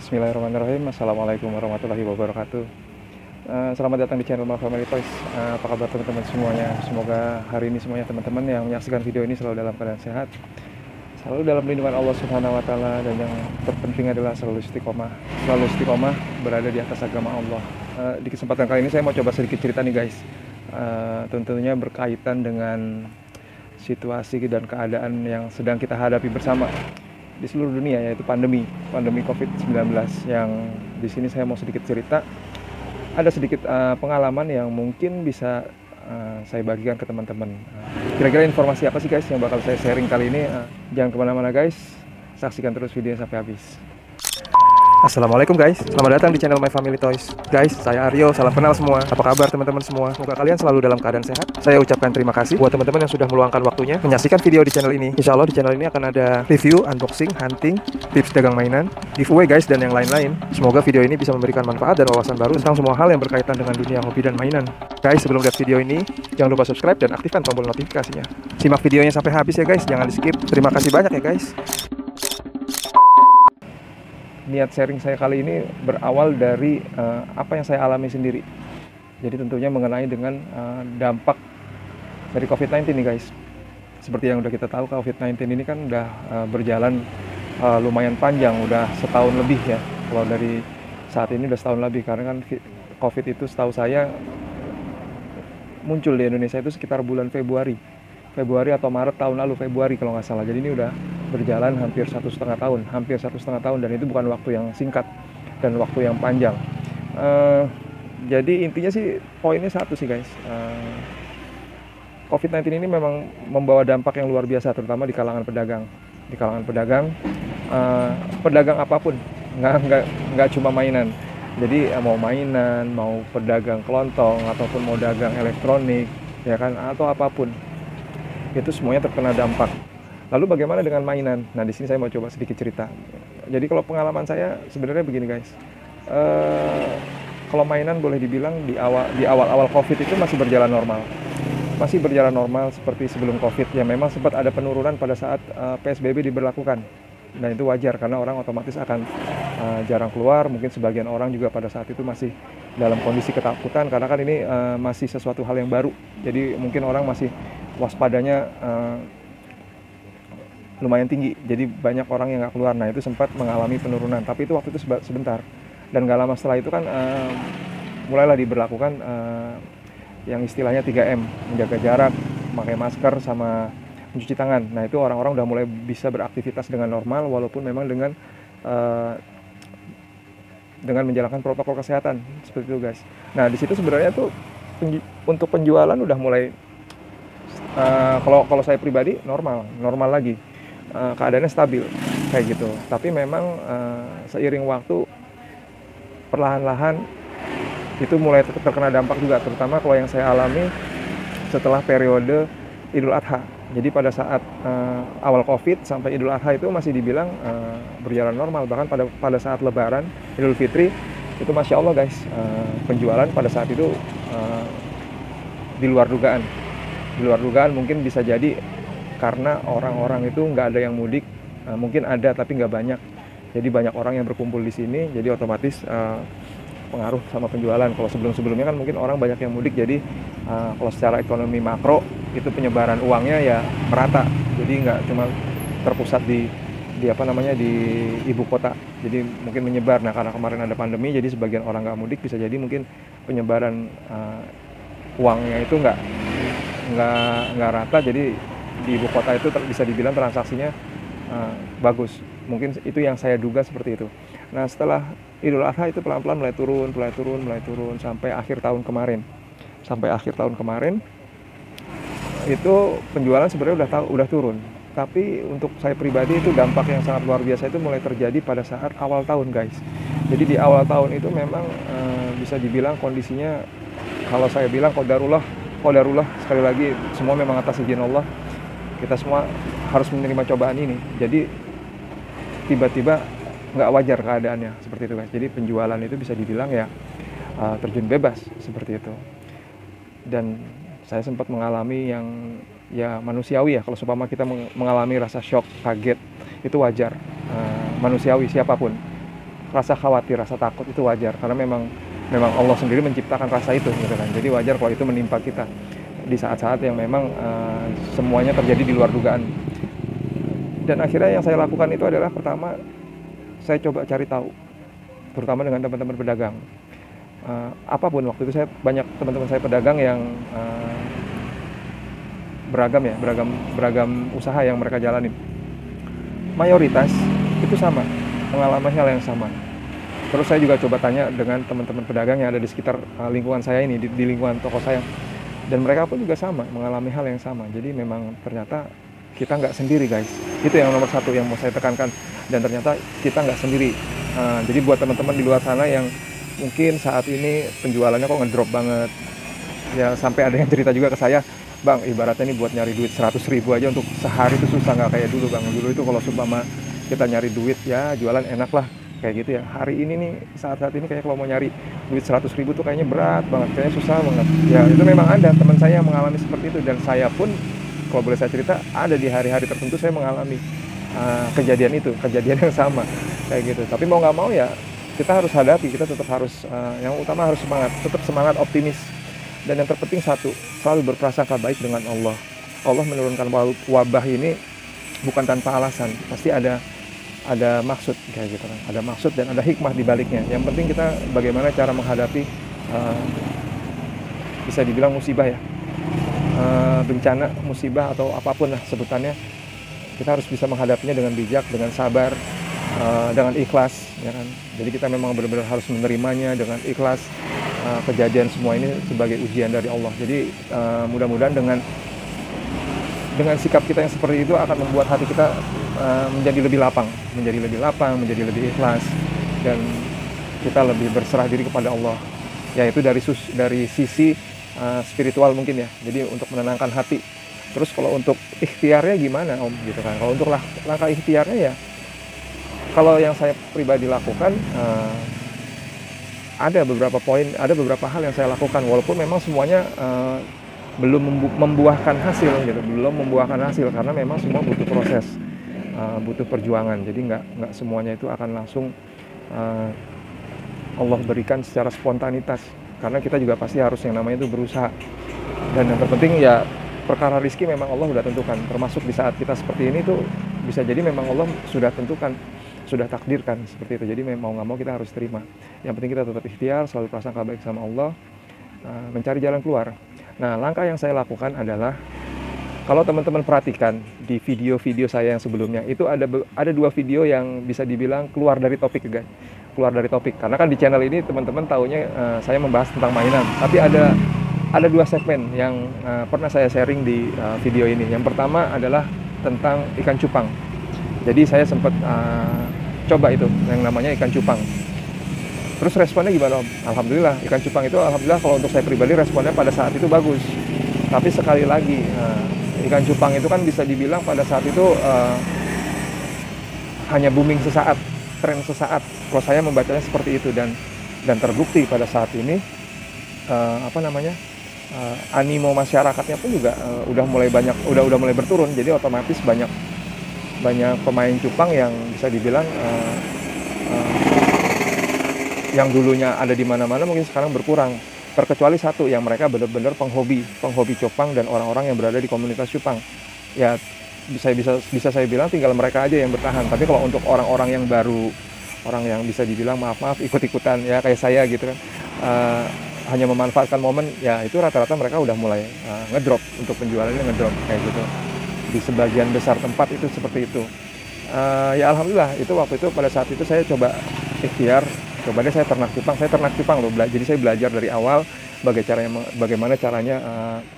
Bismillahirrahmanirrahim. Assalamualaikum warahmatullahi wabarakatuh. Selamat datang di channel My Family Toys. Apa kabar teman-teman semuanya? Semoga hari ini semuanya teman-teman yang menyaksikan video ini selalu dalam keadaan sehat, selalu dalam lindungan Allah Subhanahu Wa Taala, dan yang terpenting adalah selalu istiqomah berada di atas agama Allah. Di kesempatan kali ini saya mau coba sedikit cerita nih guys. Tentunya berkaitan dengan situasi dan keadaan yang sedang kita hadapi bersama di seluruh dunia, yaitu pandemi COVID-19. Yang di sini saya mau sedikit cerita, ada sedikit pengalaman yang mungkin bisa saya bagikan ke teman-teman. Kira-kira informasi apa sih guys yang bakal saya sharing kali ini? Jangan kemana-mana guys, saksikan terus videonya sampai habis. Assalamualaikum guys, selamat datang di channel My Family Toys. Guys, saya Aryo, salam kenal semua. Apa kabar teman-teman semua? Semoga kalian selalu dalam keadaan sehat. Saya ucapkan terima kasih buat teman-teman yang sudah meluangkan waktunya menyaksikan video di channel ini. Insya Allah di channel ini akan ada review, unboxing, hunting, tips dagang mainan, giveaway guys, dan yang lain-lain. Semoga video ini bisa memberikan manfaat dan wawasan baru tentang semua hal yang berkaitan dengan dunia hobi dan mainan. Guys, sebelum lihat video ini, jangan lupa subscribe dan aktifkan tombol notifikasinya. Simak videonya sampai habis ya guys, jangan di skip. Terima kasih banyak ya guys. Niat sharing saya kali ini berawal dari apa yang saya alami sendiri. Jadi tentunya mengenai dengan dampak dari COVID-19 nih guys. Seperti yang udah kita tahu, COVID-19 ini kan udah berjalan lumayan panjang, udah setahun lebih ya. Kalau dari saat ini udah setahun lebih, karena kan COVID itu setahu saya muncul di Indonesia itu sekitar bulan Februari atau Maret tahun lalu, Februari kalau nggak salah. Jadi ini udah berjalan hampir 1,5 tahun, dan itu bukan waktu yang singkat dan waktu yang panjang. Jadi intinya sih poinnya satu sih guys, COVID-19 ini memang membawa dampak yang luar biasa, terutama di kalangan pedagang. Pedagang apapun, nggak cuma mainan. Jadi mau mainan, mau pedagang kelontong, ataupun mau dagang elektronik, ya kan, atau apapun, itu semuanya terkena dampak. Lalu bagaimana dengan mainan? Nah, di sini saya mau coba sedikit cerita. Jadi kalau pengalaman saya sebenarnya begini guys. Kalau mainan boleh dibilang di awal-awal COVID itu masih berjalan normal seperti sebelum COVID. Ya memang sempat ada penurunan pada saat PSBB diberlakukan. Dan itu wajar karena orang otomatis akan jarang keluar. Mungkin sebagian orang juga pada saat itu masih dalam kondisi ketakutan karena kan ini masih sesuatu hal yang baru. Jadi mungkin orang masih waspadanya lumayan tinggi, jadi banyak orang yang nggak keluar. Nah itu sempat mengalami penurunan, tapi itu waktu itu sebentar, dan nggak lama setelah itu kan mulailah diberlakukan yang istilahnya 3M, menjaga jarak, memakai masker, sama mencuci tangan. Nah itu orang-orang udah mulai bisa beraktivitas dengan normal, walaupun memang dengan menjalankan protokol kesehatan seperti itu guys. Nah di situ sebenarnya tuh untuk penjualan udah mulai kalau saya pribadi normal lagi. Keadaannya stabil kayak gitu. Tapi memang seiring waktu perlahan-lahan itu mulai terkena dampak juga, terutama kalau yang saya alami setelah periode Idul Adha. Jadi pada saat awal COVID sampai Idul Adha itu masih dibilang berjalan normal. Bahkan pada saat Lebaran Idul Fitri itu Masya Allah guys, penjualan pada saat itu di luar dugaan. Mungkin bisa jadi karena orang-orang itu nggak ada yang mudik, mungkin ada tapi nggak banyak. Jadi banyak orang yang berkumpul di sini, jadi otomatis pengaruh sama penjualan. Kalau sebelum-sebelumnya kan mungkin orang banyak yang mudik, jadi kalau secara ekonomi makro itu penyebaran uangnya ya merata. Jadi nggak cuma terpusat di ibu kota. Jadi mungkin menyebar. Nah karena kemarin ada pandemi, jadi sebagian orang nggak mudik, bisa jadi mungkin penyebaran uangnya itu nggak rata. Jadi di ibu kota itu bisa dibilang transaksinya bagus. Mungkin itu yang saya duga seperti itu. Nah setelah Idul Adha itu pelan-pelan mulai turun sampai akhir tahun kemarin. Itu penjualan sebenarnya udah turun. Tapi untuk saya pribadi itu dampak yang sangat luar biasa itu mulai terjadi pada saat awal tahun guys. Jadi di awal tahun itu memang bisa dibilang kondisinya, kalau saya bilang qadarullah, sekali lagi semua memang atas izin Allah. Kita semua harus menerima cobaan ini. Jadi tiba-tiba nggak wajar keadaannya seperti itu guys. Jadi penjualan itu bisa dibilang ya terjun bebas seperti itu. Dan saya sempat mengalami yang ya manusiawi ya. Kalau seumpama kita mengalami rasa shock, kaget, itu wajar, manusiawi siapapun. rasa khawatir, rasa takut itu wajar karena memang Allah sendiri menciptakan rasa itu gitu kan. Jadi wajar kalau itu menimpa kita di saat-saat yang memang semuanya terjadi di luar dugaan. Dan akhirnya yang saya lakukan itu adalah pertama saya coba cari tahu, terutama dengan teman-teman pedagang. Apapun waktu itu saya banyak teman-teman saya pedagang yang beragam usaha yang mereka jalanin. Mayoritas itu sama, mengalami hal yang sama. Terus saya juga coba tanya dengan teman-teman pedagang yang ada di sekitar lingkungan saya ini, di lingkungan toko saya. Dan mereka pun juga sama, mengalami hal yang sama. Jadi memang ternyata kita nggak sendiri guys. Itu yang nomor satu yang mau saya tekankan. Dan ternyata kita nggak sendiri. Jadi buat teman-teman di luar sana yang mungkin saat ini penjualannya kok ngedrop banget. Ya sampai ada yang cerita juga ke saya, Bang, ibaratnya ini buat nyari duit 100.000 aja untuk sehari itu susah, nggak kayak dulu Bang. Dulu itu kalau seumpama kita nyari duit ya jualan enak lah kayak gitu ya. Hari ini nih saat-saat ini kayak kalau mau nyari duit 100.000 tuh kayaknya berat banget, kayaknya susah banget. Ya itu memang ada teman saya yang mengalami seperti itu, dan saya pun kalau boleh saya cerita ada di hari-hari tertentu saya mengalami kejadian yang sama kayak gitu. Tapi mau nggak mau ya kita harus hadapi, kita tetap harus yang utama harus semangat, tetap semangat, optimis. Dan yang terpenting satu, selalu berprasangka baik dengan Allah. Allah menurunkan wabah ini bukan tanpa alasan, pasti ada maksud kayak gitu kan. Ada maksud dan ada hikmah di baliknya. Yang penting kita bagaimana cara menghadapi bisa dibilang musibah ya, bencana, musibah atau apapun lah sebutannya. Kita harus bisa menghadapinya dengan bijak, dengan sabar, dengan ikhlas ya kan. Jadi kita memang benar-benar harus menerimanya dengan ikhlas. Kejadian semua ini sebagai ujian dari Allah. Jadi mudah-mudahan dengan sikap kita yang seperti itu akan membuat hati kita menjadi lebih lapang, menjadi lebih ikhlas, dan kita lebih berserah diri kepada Allah. Yaitu dari sisi spiritual mungkin ya. Jadi untuk menenangkan hati. Terus kalau untuk ikhtiarnya gimana Om gitu kan? Kalau untuk langkah ikhtiarnya ya, kalau yang saya pribadi lakukan ada beberapa hal yang saya lakukan walaupun memang semuanya belum membuahkan hasil gitu, karena memang semua butuh proses, butuh perjuangan. Jadi nggak semuanya itu akan langsung Allah berikan secara spontanitas, karena kita juga pasti harus yang namanya itu berusaha. Dan yang terpenting ya perkara rezeki memang Allah sudah tentukan, termasuk di saat kita seperti ini tuh bisa jadi memang Allah sudah tentukan, sudah takdirkan seperti itu. Jadi mau nggak mau kita harus terima. Yang penting kita tetap ikhtiar, selalu prasangka baik sama Allah, mencari jalan keluar. Nah, langkah yang saya lakukan adalah, kalau teman-teman perhatikan di video-video saya yang sebelumnya, itu ada 2 video yang bisa dibilang keluar dari topik guys. Keluar dari topik. Karena kan di channel ini teman-teman taunya saya membahas tentang mainan. Tapi ada 2 segmen yang pernah saya sharing di video ini. Yang pertama adalah tentang ikan cupang. Jadi saya sempat coba itu yang namanya ikan cupang. Terus responnya gimana Om? Alhamdulillah, ikan cupang itu alhamdulillah kalau untuk saya pribadi responnya pada saat itu bagus. Tapi sekali lagi, ikan cupang itu kan bisa dibilang pada saat itu hanya booming sesaat, tren sesaat. Kalau saya membacanya seperti itu, dan terbukti pada saat ini animo masyarakatnya pun juga udah mulai berturun. Jadi otomatis banyak pemain cupang yang bisa dibilang yang dulunya ada di mana-mana mungkin sekarang berkurang, terkecuali satu yang mereka benar-benar penghobi cupang dan orang-orang yang berada di komunitas cupang. Ya bisa saya bilang tinggal mereka aja yang bertahan. Tapi kalau untuk orang-orang yang baru, orang yang bisa dibilang maaf ikut-ikutan ya kayak saya gitu kan, hanya memanfaatkan momen, ya itu rata-rata mereka udah mulai ngedrop, untuk penjualannya ngedrop kayak gitu. Di sebagian besar tempat itu seperti itu. Ya alhamdulillah, itu waktu itu pada saat itu saya coba ikhtiar, coba deh saya ternak cupang loh. Jadi saya belajar dari awal bagaimana caranya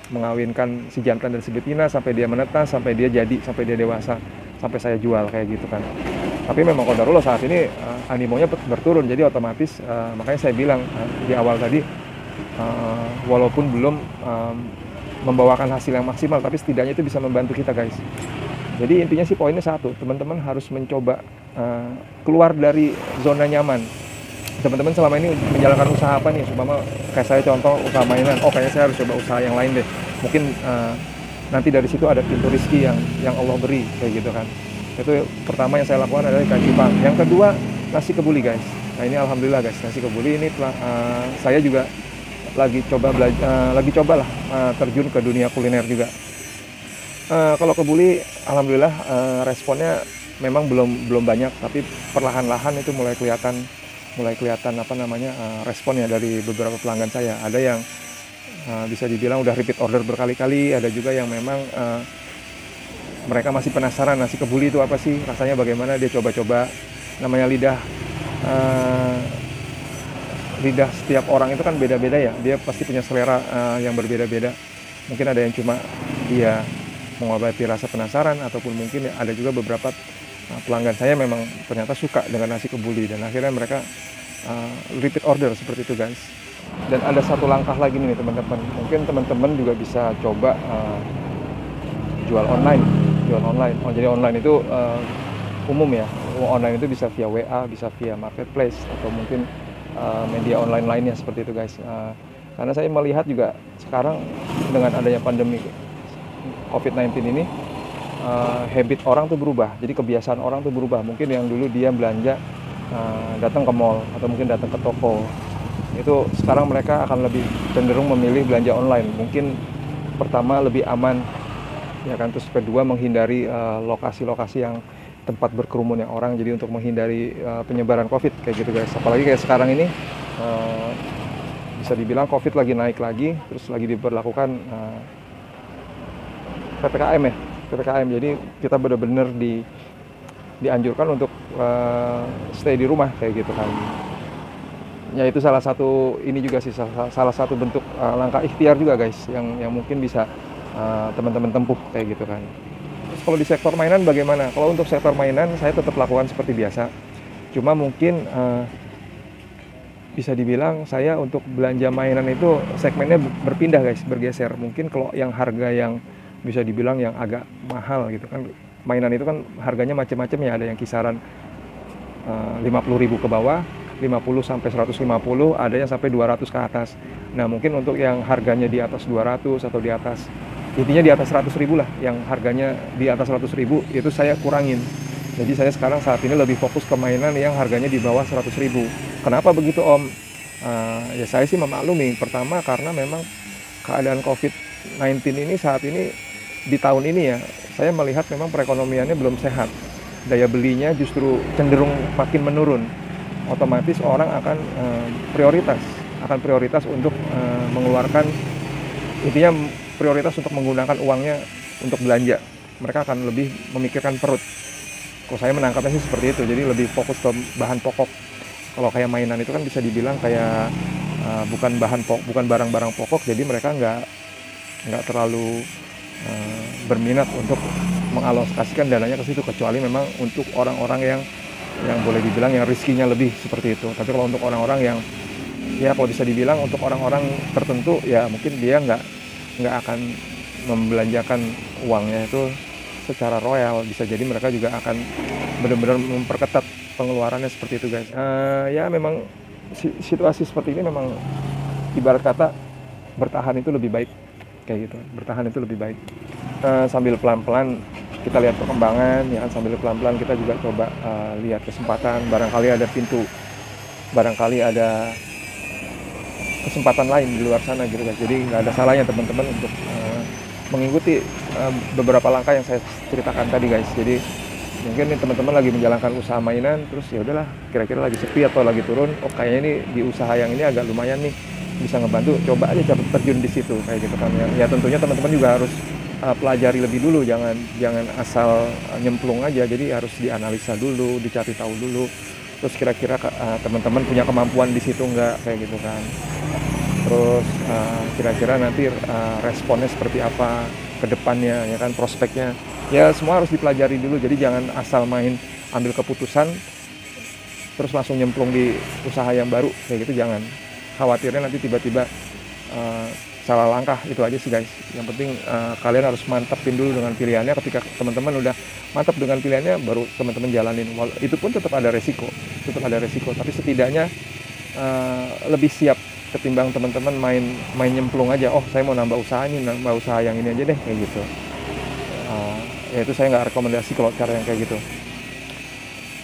mengawinkan si jantan dan si betina sampai dia menetas, sampai dia jadi, sampai dia dewasa, sampai saya jual kayak gitu kan. Tapi memang qadarullah saat ini animonya berturun, jadi otomatis makanya saya bilang di awal tadi, walaupun belum membawakan hasil yang maksimal, tapi setidaknya itu bisa membantu kita guys. Jadi intinya sih poinnya satu, teman-teman harus mencoba keluar dari zona nyaman. Teman-teman selama ini menjalankan usaha apa nih? Supaya kayak saya contoh usaha mainan, kayaknya saya harus coba usaha yang lain deh. Mungkin nanti dari situ ada pintu rezeki yang Allah beri kayak gitu kan. Itu pertama yang saya lakukan adalah ikan cupang. Yang kedua, nasi kebuli guys. Nah ini alhamdulillah guys, nasi kebuli ini saya juga lagi coba lah terjun ke dunia kuliner juga. Kalau kebuli alhamdulillah responnya memang belum banyak, tapi perlahan-lahan itu mulai kelihatan apa namanya responnya dari beberapa pelanggan saya. Ada yang bisa dibilang udah repeat order berkali-kali, ada juga yang memang mereka masih penasaran nasi kebuli itu apa sih, rasanya bagaimana, dia coba-coba. Namanya lidah setiap orang itu kan beda-beda ya, dia pasti punya selera yang berbeda-beda. Mungkin ada yang cuma dia mengobati rasa penasaran, ataupun mungkin ada juga beberapa pelanggan saya memang ternyata suka dengan nasi kebuli, dan akhirnya mereka repeat order seperti itu guys. Dan ada satu langkah lagi nih teman-teman, mungkin teman-teman juga bisa coba jual online. Jadi online itu umum ya, online itu bisa via WA, bisa via marketplace, atau mungkin media online lainnya seperti itu guys. Karena saya melihat juga sekarang dengan adanya pandemi COVID-19 ini, habit orang tuh berubah, jadi kebiasaan orang tuh berubah. Mungkin yang dulu dia belanja datang ke mall atau mungkin datang ke toko, itu sekarang mereka akan lebih cenderung memilih belanja online. Mungkin pertama lebih aman, ya kan, terus kedua menghindari lokasi-lokasi yang tempat berkerumunnya orang, jadi untuk menghindari penyebaran COVID kayak gitu guys. Apalagi kayak sekarang ini bisa dibilang COVID lagi naik lagi, terus lagi diberlakukan PPKM. Jadi kita benar-benar dianjurkan untuk stay di rumah kayak gitu kan. Ya itu salah satu ini juga sih, salah satu bentuk langkah ikhtiar juga guys, yang mungkin bisa teman-teman tempuh kayak gitu kan. Terus kalau di sektor mainan bagaimana? Kalau untuk sektor mainan saya tetap lakukan seperti biasa. Cuma mungkin bisa dibilang saya untuk belanja mainan itu segmennya berpindah guys, bergeser. Mungkin kalau yang harga yang bisa dibilang yang agak mahal gitu kan, mainan itu kan harganya macam-macam ya, ada yang kisaran 50.000 ke bawah, 50 sampai 150, ada yang sampai 200 ke atas. Nah mungkin untuk yang harganya di atas 200 atau di atas, intinya di atas 100.000 lah, yang harganya di atas 100.000 itu saya kurangin. Jadi saya sekarang saat ini lebih fokus ke mainan yang harganya di bawah 100.000. Kenapa begitu Om? Ya saya sih memaklumi, pertama karena memang keadaan COVID-19 ini saat ini, di tahun ini ya, saya melihat memang perekonomiannya belum sehat. Daya belinya justru cenderung makin menurun. Otomatis orang akan prioritas untuk mengeluarkan, intinya prioritas untuk menggunakan uangnya untuk belanja. Mereka akan lebih memikirkan perut. Kalau saya menangkapnya sih seperti itu, jadi lebih fokus ke bahan pokok. Kalau kayak mainan itu kan bisa dibilang kayak bukan barang-barang pokok, jadi mereka nggak terlalu berminat untuk mengalokasikan dananya ke situ, kecuali memang untuk orang-orang yang boleh dibilang yang riskinya lebih seperti itu. Tapi kalau untuk orang-orang yang, ya kalau bisa dibilang untuk orang-orang tertentu, ya mungkin dia nggak akan membelanjakan uangnya itu secara royal. Bisa jadi mereka juga akan benar-benar memperketat pengeluarannya seperti itu guys. Ya memang situasi seperti ini memang ibarat kata bertahan itu lebih baik kayak gitu. Bertahan itu lebih baik. Sambil pelan-pelan kita lihat perkembangan, ya kan, sambil pelan-pelan kita juga coba lihat kesempatan, barangkali ada pintu, barangkali ada kesempatan lain di luar sana gitu guys. Jadi nggak ada salahnya teman-teman untuk mengikuti beberapa langkah yang saya ceritakan tadi guys. Jadi mungkin nih teman-teman lagi menjalankan usaha mainan, terus ya udahlah, kira-kira lagi sepi atau lagi turun, oh kayaknya ini di usaha yang ini agak lumayan nih, bisa ngebantu, coba aja terjun di situ kayak gitu kan. Ya tentunya teman-teman juga harus pelajari lebih dulu, jangan asal nyemplung aja. Jadi harus dianalisa dulu, dicari tahu dulu, terus kira-kira teman-teman punya kemampuan di situ enggak kayak gitu kan. Terus kira-kira nanti responnya seperti apa ke depannya, ya kan, prospeknya. Ya semua harus dipelajari dulu, jadi jangan asal main ambil keputusan terus langsung nyemplung di usaha yang baru kayak gitu, jangan. Khawatirnya nanti tiba-tiba salah langkah, itu aja sih guys. Yang penting kalian harus mantapin dulu dengan pilihannya. Ketika teman-teman udah mantap dengan pilihannya, baru teman-teman jalanin. Itu pun tetap ada resiko, tapi setidaknya lebih siap ketimbang teman-teman main nyemplung aja. Oh saya mau nambah usaha yang ini aja deh kayak gitu. Ya itu saya nggak rekomendasi kalau cara yang kayak gitu.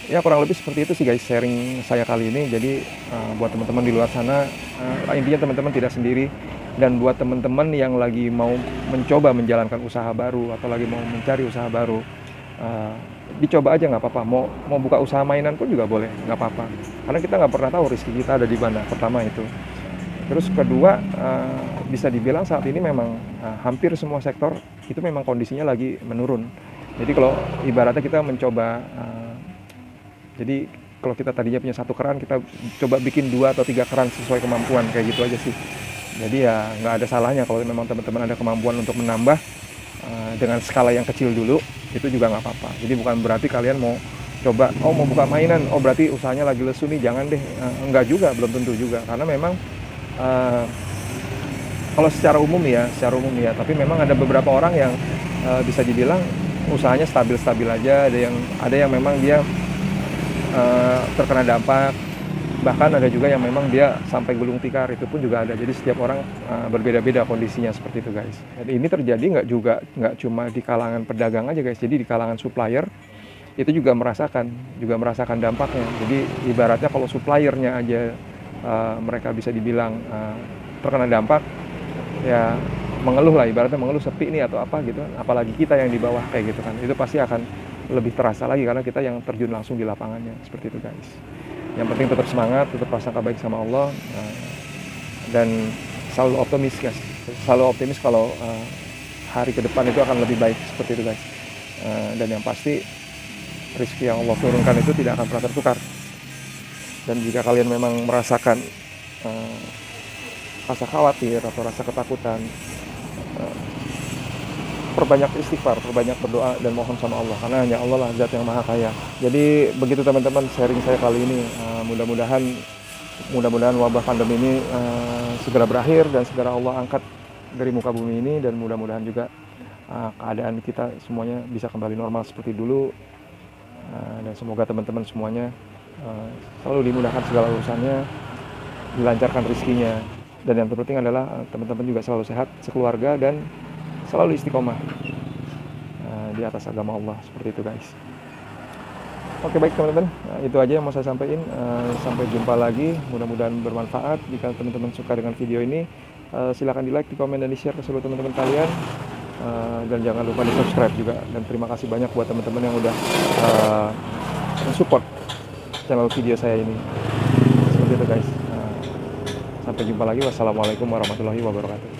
Ya kurang lebih seperti itu sih guys sharing saya kali ini. Jadi buat teman-teman di luar sana, intinya teman-teman tidak sendiri. Dan buat teman-teman yang lagi mau mencoba menjalankan usaha baru atau lagi mau mencari usaha baru, eh, dicoba aja nggak apa-apa. Mau buka usaha mainan pun juga boleh, nggak apa-apa. Karena kita nggak pernah tahu rezeki kita ada di mana. Pertama itu. Terus kedua, bisa dibilang saat ini memang hampir semua sektor itu memang kondisinya lagi menurun. Jadi kalau ibaratnya kita mencoba, jadi kalau kita tadinya punya satu keran, kita coba bikin 2 atau 3 keran sesuai kemampuan, kayak gitu aja sih. Jadi ya nggak ada salahnya kalau memang teman-teman ada kemampuan untuk menambah dengan skala yang kecil dulu, itu juga nggak apa-apa. Jadi bukan berarti kalian mau coba, oh mau buka mainan, oh berarti usahanya lagi lesu nih, jangan deh. Enggak juga, belum tentu juga. Karena memang kalau secara umum ya, tapi memang ada beberapa orang yang bisa dibilang usahanya stabil-stabil aja, ada yang memang dia terkena dampak, bahkan ada juga yang memang dia sampai gulung tikar, itu pun juga ada. Jadi setiap orang berbeda-beda kondisinya seperti itu guys. Dan ini terjadi nggak cuma di kalangan pedagang aja guys, jadi di kalangan supplier itu juga merasakan dampaknya. Jadi ibaratnya kalau suppliernya aja mereka bisa dibilang terkena dampak, ya mengeluh lah, ibaratnya mengeluh sepi nih atau apa gitu, apalagi kita yang di bawah kayak gitu kan, itu pasti akan lebih terasa lagi karena kita yang terjun langsung di lapangannya seperti itu guys. Yang penting tetap semangat, tetap prasangka baik sama Allah, dan selalu optimis guys, selalu optimis kalau hari ke depan itu akan lebih baik seperti itu guys. Dan yang pasti rezeki yang Allah turunkan itu tidak akan pernah tertukar. Dan jika kalian memang merasakan rasa khawatir atau rasa ketakutan, perbanyak istighfar, perbanyak berdoa dan mohon sama Allah, karena hanya Allah lah zat yang maha kaya. Jadi begitu teman-teman sharing saya kali ini. Mudah-mudahan wabah pandemi ini segera berakhir dan segera Allah angkat dari muka bumi ini, dan mudah-mudahan juga keadaan kita semuanya bisa kembali normal seperti dulu. Dan semoga teman-teman semuanya selalu dimudahkan segala urusannya, dilancarkan rezekinya, dan yang terpenting adalah teman-teman juga selalu sehat sekeluarga dan selalu istiqomah di atas agama Allah seperti itu guys. Oke baik teman-teman, itu aja yang mau saya sampaikan. Sampai jumpa lagi, mudah-mudahan bermanfaat. Jika teman-teman suka dengan video ini, silakan di like, di komen, dan di share ke seluruh teman-teman kalian. Dan jangan lupa di subscribe juga. Dan terima kasih banyak buat teman-teman yang udah support channel video saya ini seperti itu guys. Sampai jumpa lagi, wassalamualaikum warahmatullahi wabarakatuh.